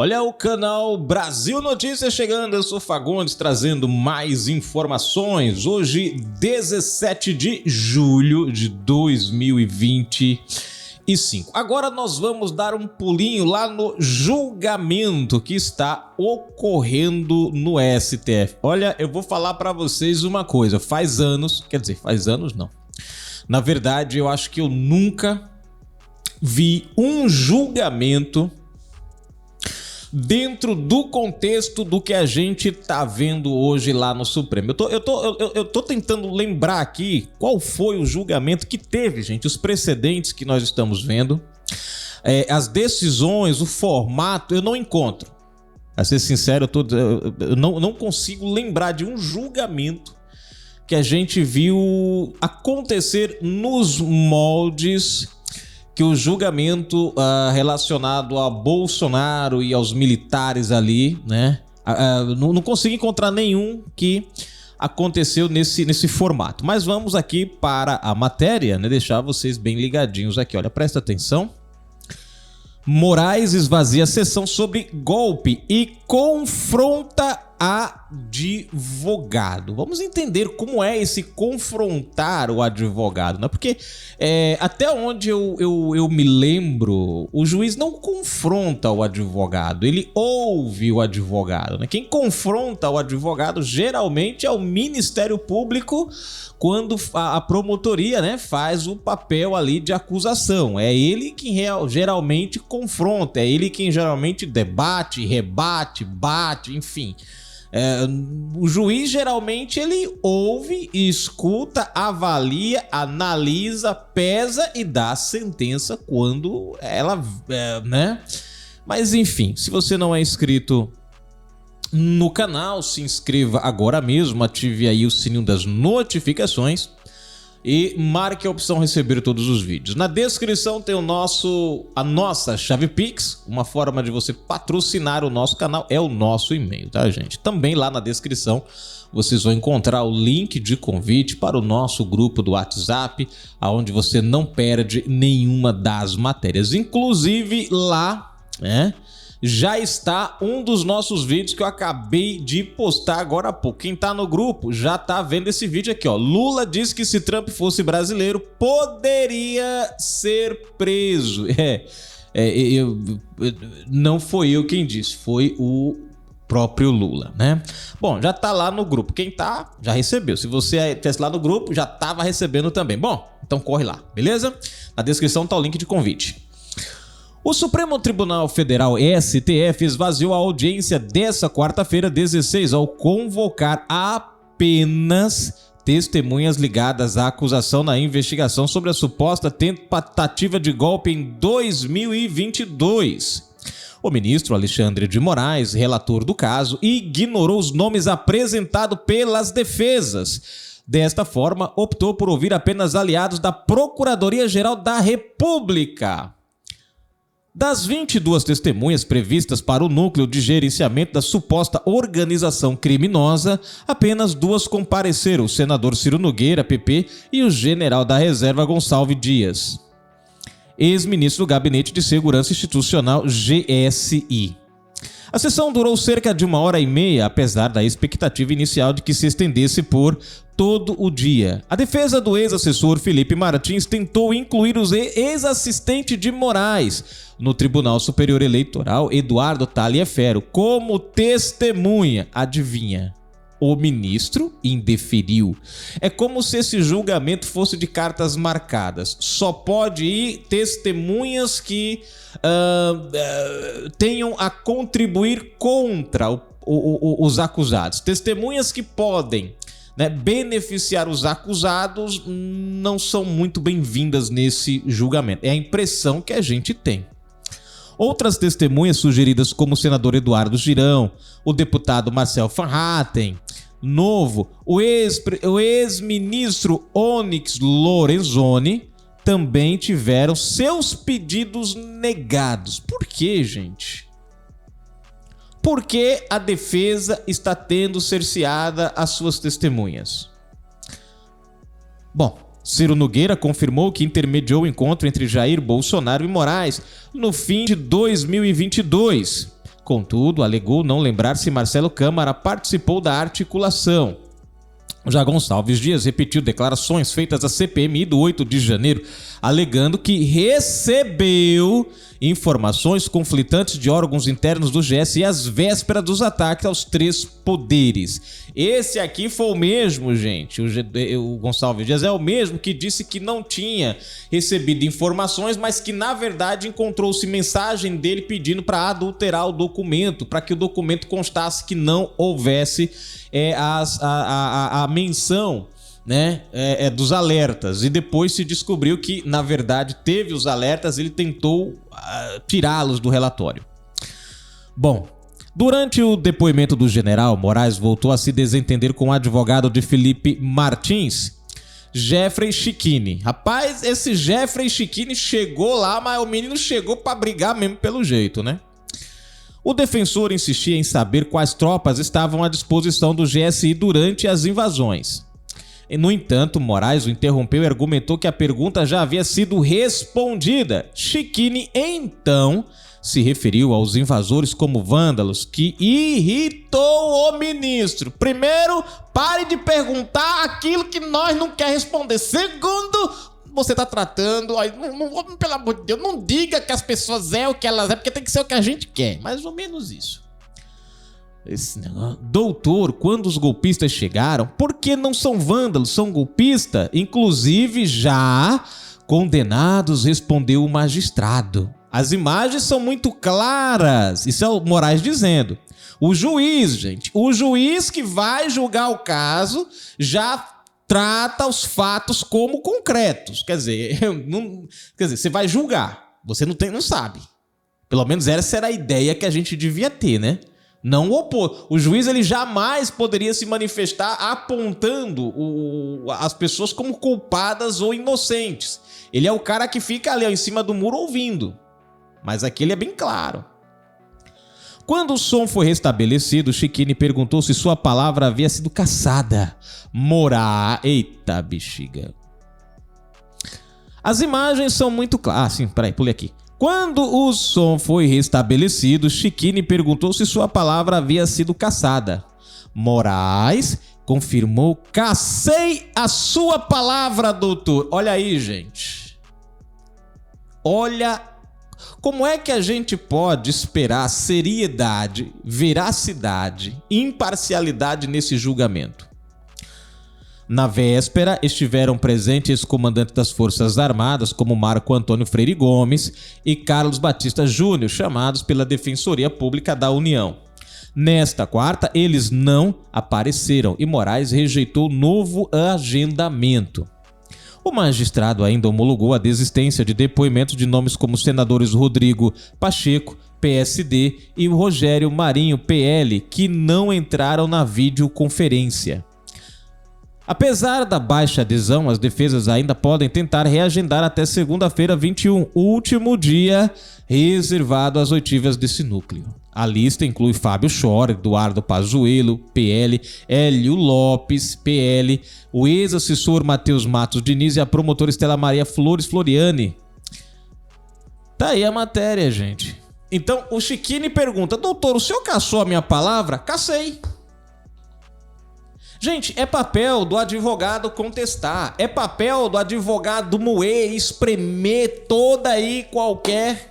Olha o canal Brasil Notícias chegando, eu sou Fagundes trazendo mais informações. Hoje, 17 de julho de 2025. Agora nós vamos dar um pulinho lá no julgamento que está ocorrendo no STF. Olha, eu vou falar para vocês uma coisa, faz anos não. Na verdade, eu acho que eu nunca vi um julgamento dentro do contexto do que a gente tá vendo hoje lá no Supremo. Eu tô tentando lembrar aqui qual foi o julgamento que teve, gente, os precedentes que nós estamos vendo, as decisões, o formato, eu não encontro. Pra ser sincero, eu não consigo lembrar de um julgamento que a gente viu acontecer nos moldes que o julgamento relacionado a Bolsonaro e aos militares ali, né? Não consigo encontrar nenhum que aconteceu nesse formato. Mas vamos aqui para a matéria, né? Deixar vocês bem ligadinhos aqui. Olha, presta atenção. Moraes esvazia a sessão sobre golpe e confronta advogado. Vamos entender como é esse confrontar o advogado, né? Porque até onde eu me lembro, o juiz não confronta o advogado, ele ouve o advogado, né? Quem confronta o advogado geralmente é o Ministério Público quando a promotoria, né, faz o papel ali de acusação. É ele quem geralmente confronta, é ele quem geralmente debate, rebate, bate, enfim. O juiz geralmente ele ouve, escuta, avalia, analisa, pesa e dá a sentença quando ela, né? Mas enfim, se você não é inscrito no canal, se inscreva agora mesmo, ative aí o sininho das notificações e marque a opção receber todos os vídeos. Na descrição tem a nossa chave Pix, uma forma de você patrocinar o nosso canal, é o nosso e-mail, tá, gente? Também lá na descrição vocês vão encontrar o link de convite para o nosso grupo do WhatsApp, onde você não perde nenhuma das matérias. Inclusive lá, né, já está um dos nossos vídeos que eu acabei de postar agora há pouco. Quem tá no grupo já tá vendo esse vídeo aqui, ó. Lula diz que se Trump fosse brasileiro, poderia ser preso. Não foi eu quem disse, foi o próprio Lula, né? Bom, já tá lá no grupo. Quem tá, já recebeu. Se você estivesse lá no grupo, já tava recebendo também. Bom, então corre lá, beleza? Na descrição tá o link de convite. O Supremo Tribunal Federal, STF, esvaziou a audiência dessa quarta-feira, 16, ao convocar apenas testemunhas ligadas à acusação na investigação sobre a suposta tentativa de golpe em 2022. O ministro Alexandre de Moraes, relator do caso, ignorou os nomes apresentados pelas defesas. Desta forma, optou por ouvir apenas aliados da Procuradoria-Geral da República. Das 22 testemunhas previstas para o núcleo de gerenciamento da suposta organização criminosa, apenas 2 compareceram, o senador Ciro Nogueira, PP, e o general da reserva Gonçalves Dias, ex-ministro do Gabinete de Segurança Institucional, GSI. A sessão durou cerca de 1h30, apesar da expectativa inicial de que se estendesse por todo o dia. A defesa do ex-assessor Felipe Martins tentou incluir o ex-assistente de Moraes no Tribunal Superior Eleitoral, Eduardo Taliaferro, como testemunha. Adivinha? O ministro indeferiu. É como se esse julgamento fosse de cartas marcadas. Só pode ir testemunhas que tenham a contribuir contra os acusados. Testemunhas que podem, né, beneficiar os acusados não são muito bem-vindas nesse julgamento. É a impressão que a gente tem. Outras testemunhas sugeridas como o senador Eduardo Girão, o deputado Marcel Van Hatten, o ex-ministro Onyx Lorenzoni, também tiveram seus pedidos negados. Por quê, gente? Por que a defesa está tendo cerceada as suas testemunhas? Bom, Ciro Nogueira confirmou que intermediou o encontro entre Jair Bolsonaro e Moraes no fim de 2022, contudo, alegou não lembrar se Marcelo Câmara participou da articulação. Já Gonçalves Dias repetiu declarações feitas à CPMI do 8 de janeiro, alegando que recebeu informações conflitantes de órgãos internos do GSI às vésperas dos ataques aos três poderes. Esse aqui foi o mesmo, gente, o Gonçalves Dias é o mesmo que disse que não tinha recebido informações, mas que na verdade encontrou-se mensagem dele pedindo para adulterar o documento, para que o documento constasse que não houvesse a menção, né, dos alertas, e depois se descobriu que na verdade teve os alertas, ele tentou tirá-los do relatório. Bom, durante o depoimento do general, Moraes voltou a se desentender com o advogado de Felipe Martins, Jeffrey Chiquini. Rapaz, esse Jeffrey Chiquini chegou lá, mas o menino chegou pra brigar mesmo pelo jeito, né? O defensor insistia em saber quais tropas estavam à disposição do GSI durante as invasões. No entanto, Moraes o interrompeu e argumentou que a pergunta já havia sido respondida. Chiquini, então, se referiu aos invasores como vândalos, que irritou o ministro. Primeiro, pare de perguntar aquilo que nós não quer responder. Segundo, você tá tratando, pelo amor de Deus, não diga que as pessoas o que elas porque tem que ser o que a gente quer. Mais ou menos isso. Esse negócio. Doutor, quando os golpistas chegaram, por que não são vândalos, são golpistas? Inclusive já condenados, respondeu o magistrado. As imagens são muito claras. Isso é o Moraes dizendo. O juiz, gente, o juiz que vai julgar o caso já trata os fatos como concretos. Quer dizer, você vai julgar, você não sabe. Pelo menos essa era a ideia que a gente devia ter, né? Não o oposto. O juiz ele jamais poderia se manifestar apontando as pessoas como culpadas ou inocentes. Ele é o cara que fica ali em cima do muro ouvindo. Mas aqui ele é bem claro. Quando o som foi restabelecido, Chiquini perguntou se sua palavra havia sido caçada. Eita, bexiga. As imagens são muito claras. Sim, peraí, pulei aqui. Quando o som foi restabelecido, Chiquini perguntou se sua palavra havia sido caçada. Moraes confirmou: cacei a sua palavra, doutor. Olha aí, gente. Olha como é que a gente pode esperar seriedade, veracidade, imparcialidade nesse julgamento. Na véspera, estiveram presentes comandantes das Forças Armadas, como Marco Antônio Freire Gomes e Carlos Batista Júnior, chamados pela Defensoria Pública da União. Nesta quarta, eles não apareceram e Moraes rejeitou novo agendamento. O magistrado ainda homologou a desistência de depoimentos de nomes como os senadores Rodrigo Pacheco, PSD, e Rogério Marinho, PL, que não entraram na videoconferência. Apesar da baixa adesão, as defesas ainda podem tentar reagendar até segunda-feira, 21, último dia reservado às oitivas desse núcleo. A lista inclui Fábio Chor, Eduardo Pazuello, PL, Hélio Lopes, PL, o ex-assessor Matheus Matos Diniz e a promotora Estela Maria Flores Floriani. Tá aí a matéria, gente. Então, o Chiquini pergunta: doutor, o senhor caçou a minha palavra? Cacei. Gente, é papel do advogado contestar, é papel do advogado moer, espremer toda aí qualquer...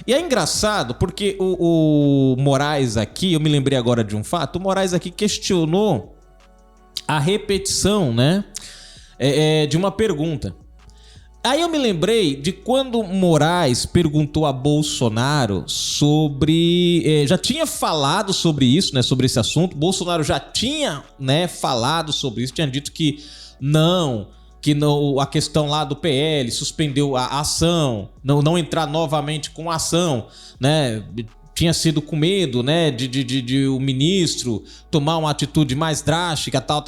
E é engraçado porque o Moraes aqui, eu me lembrei agora de um fato, o Moraes aqui questionou a repetição, né, de uma pergunta. Aí eu me lembrei de quando Moraes perguntou a Bolsonaro sobre... já tinha falado sobre isso, né? Sobre esse assunto. Bolsonaro já tinha, né, falado sobre isso. Tinha dito que não, a questão lá do PL suspendeu a ação, não entrar novamente com a ação, né? Tinha sido com medo, né, de o ministro tomar uma atitude mais drástica, tal,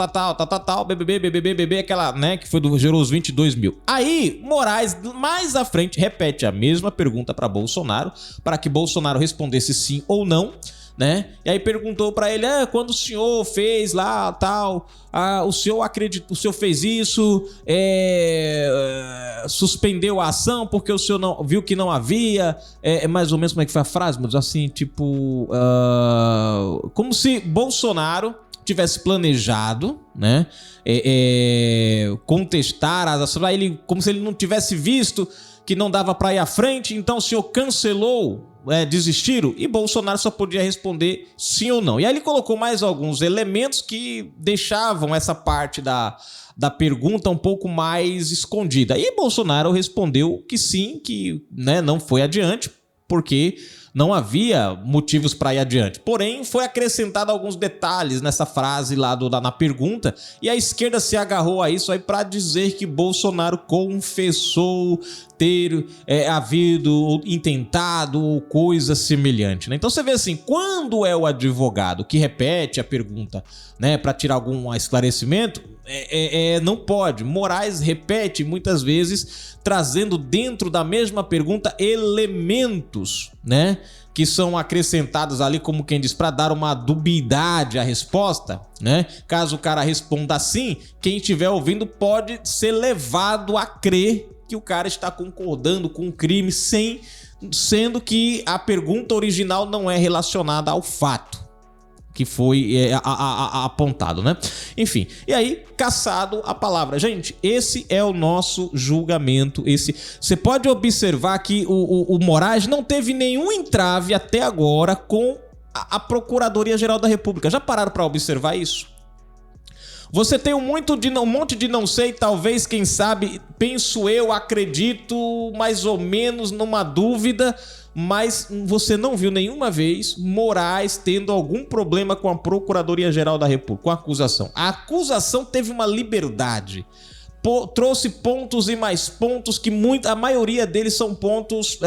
BBB, aquela, né, que gerou os 22 mil. Aí, Moraes, mais à frente, repete a mesma pergunta para Bolsonaro, para que Bolsonaro respondesse sim ou não. né? E aí perguntou para ele, quando o senhor fez lá, tal, o senhor acredita, o senhor fez isso, suspendeu a ação porque o senhor não viu que não havia, mais ou menos como é que foi a frase, mas assim, tipo, como se Bolsonaro tivesse planejado, né, contestar as ações, ele, como se ele não tivesse visto que não dava para ir à frente, então o senhor cancelou, desistiram? E Bolsonaro só podia responder sim ou não. E aí ele colocou mais alguns elementos que deixavam essa parte da pergunta um pouco mais escondida. E Bolsonaro respondeu que sim, que, né, não foi adiante, porque não havia motivos para ir adiante. Porém, foi acrescentado alguns detalhes nessa frase lá na pergunta, e a esquerda se agarrou a isso aí para dizer que Bolsonaro confessou ter havido intentado ou coisa semelhante, né? Então você vê assim, quando é o advogado que repete a pergunta, né, para tirar algum esclarecimento, não pode. Moraes repete muitas vezes, trazendo dentro da mesma pergunta elementos, né, que são acrescentados ali, como quem diz, para dar uma dubiedade à resposta, né? Caso o cara responda assim, quem estiver ouvindo pode ser levado a crer que o cara está concordando com o crime, sendo que a pergunta original não é relacionada ao fato que foi apontado, né? Enfim, e aí, cassado a palavra. Gente, esse é o nosso julgamento. Você pode observar que o Moraes não teve nenhum entrave até agora com a Procuradoria-Geral da República. Já pararam para observar isso? Você tem um monte de não sei, talvez, quem sabe, penso eu, acredito, mais ou menos numa dúvida, mas você não viu nenhuma vez Moraes tendo algum problema com a Procuradoria-Geral da República, com a acusação. A acusação teve uma liberdade, trouxe pontos e mais pontos que a maioria deles são pontos,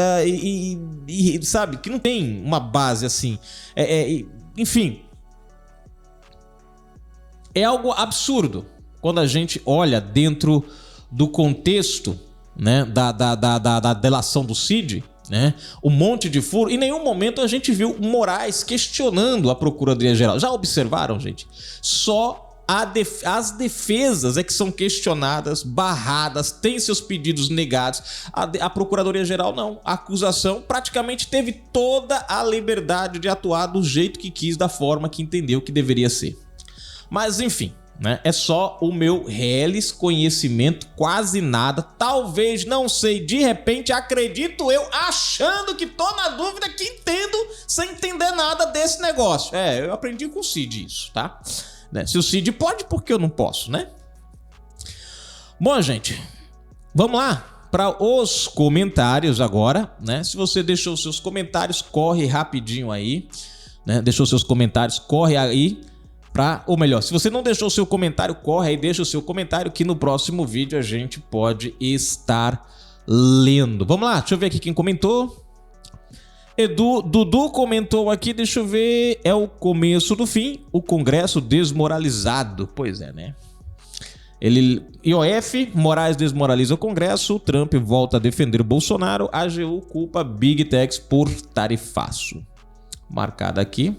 sabe, que não tem uma base assim. Enfim, é algo absurdo quando a gente olha dentro do contexto, né, da delação do Cid, né, um monte de furo. Em nenhum momento a gente viu Moraes questionando a Procuradoria-Geral. Já observaram, gente? Só as defesas é que são questionadas, barradas, têm seus pedidos negados. A Procuradoria-Geral não. A acusação praticamente teve toda a liberdade de atuar do jeito que quis, da forma que entendeu que deveria ser. Mas enfim, né? É só o meu reles conhecimento, quase nada. Talvez, não sei, de repente acredito eu, achando que tô na dúvida, que entendo sem entender nada desse negócio. Eu aprendi com o Cid isso, tá? Se o Cid pode, por que eu não posso, né? Bom, gente, vamos lá para os comentários agora, né? Se você deixou seus comentários, corre rapidinho aí, né? Deixou seus comentários, corre aí. Ou melhor, se você não deixou o seu comentário, corre aí, deixa o seu comentário que no próximo vídeo a gente pode estar lendo. Vamos lá, deixa eu ver aqui quem comentou. Dudu comentou aqui, deixa eu ver, é o começo do fim, o Congresso desmoralizado. Pois é, né? IOF, Moraes desmoraliza o Congresso, Trump volta a defender o Bolsonaro, AGU culpa Big Techs por tarifaço. Marcado aqui.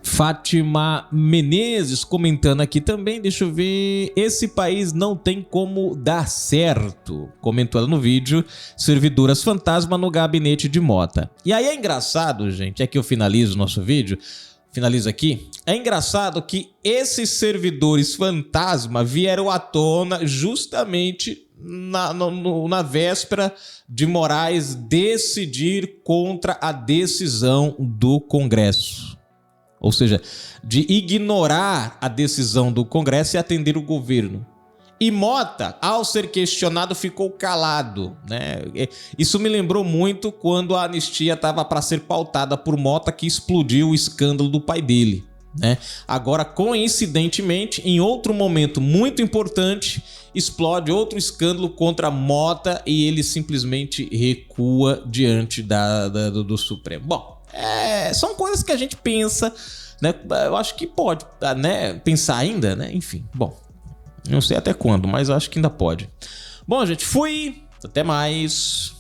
Fátima Menezes comentando aqui também, deixa eu ver, esse país não tem como dar certo, comentou ela no vídeo, servidoras fantasma no gabinete de Mota. E aí é engraçado, gente, é que eu finalizo o nosso vídeo, finalizo aqui, é engraçado que esses servidores fantasma vieram à tona justamente na véspera de Moraes decidir contra a decisão do Congresso. Ou seja, de ignorar a decisão do Congresso e atender o governo. E Mota, ao ser questionado, ficou calado, né? Isso me lembrou muito quando a anistia estava para ser pautada por Mota, que explodiu o escândalo do pai dele, né? Agora, coincidentemente, em outro momento muito importante, explode outro escândalo contra Mota e ele simplesmente recua diante do Supremo. Bom, são coisas que a gente pensa, né? Eu acho que pode, né, pensar ainda, né? Enfim, bom, não sei até quando, mas eu acho que ainda pode. Bom, gente, fui. Até mais.